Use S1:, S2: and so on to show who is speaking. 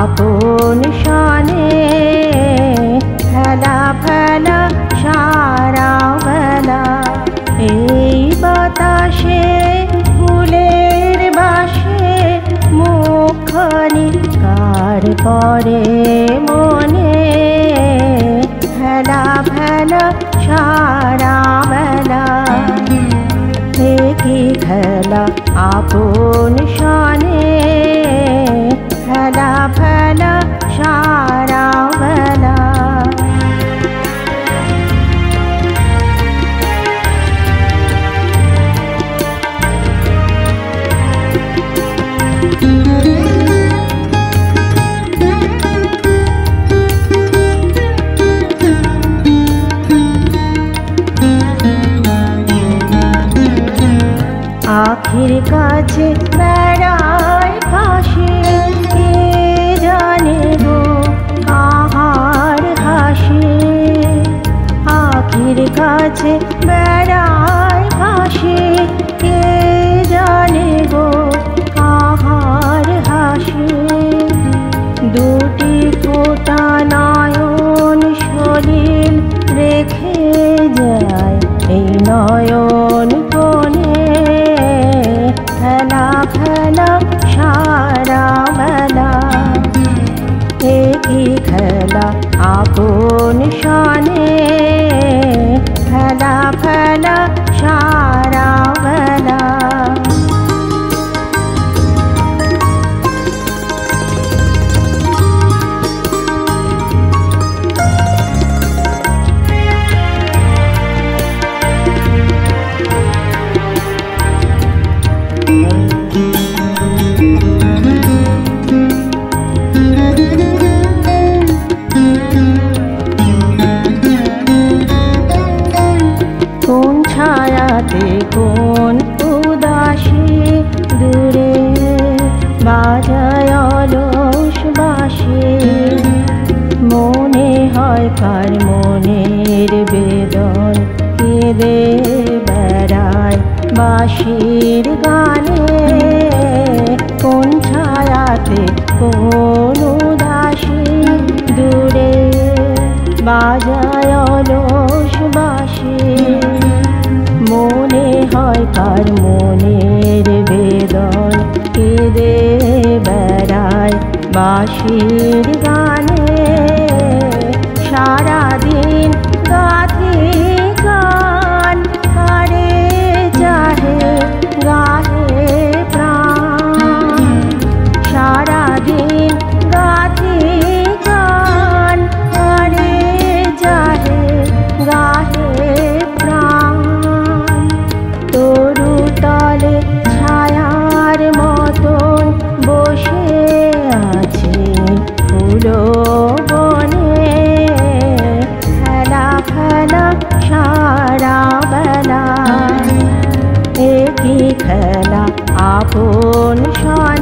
S1: আপন শানে খেলা ফেলা সারা বেলা। এই বাতাসে ফুলের বাসে মুখখানি কার পরে মনে খেলা ফেলা সারা বেলা। কি খেলা আপন শানে খেলা ফেলা সারা বেলা। আখির কাছে বেড়ায় ভাসে কে জানে গো কাহার হাসি। আখির কাছে বেড়ায় ভাসে কে জানে গো কাহার হাসি। দুটি ফোঁটা নয়ন সলিল রেখে যায় এই নয়ন কোণে খেলা ফেলা সারা বেলা। একই খেলা আপন শানে খেলা ফেলা সারা বেলা। কোন ছায়াতে কোন উদাসী দূরে বাজায় অলস বাঁশি। মনে হয় কার মনের বেদন কেঁদে বেড়ায় বাঁশির গানে। কোন ছায়াতে কোন উদাসী দূরে বাজায় অলস বাঁশি। মনে হয় কার মনের বেদন কেঁদে বেড়ায় বাঁশির গানে। সারাদিন গাথি গান কারে চাহে গাহে প্রাণ। সারাদিন গাথি গান কারে চাহে গাহে প্রাণ। তরু তলে ছায়ার মতন বসে আছে ফুলো বনে খেলা ফেলা সারা বেলা। একই খেলা আপন শানে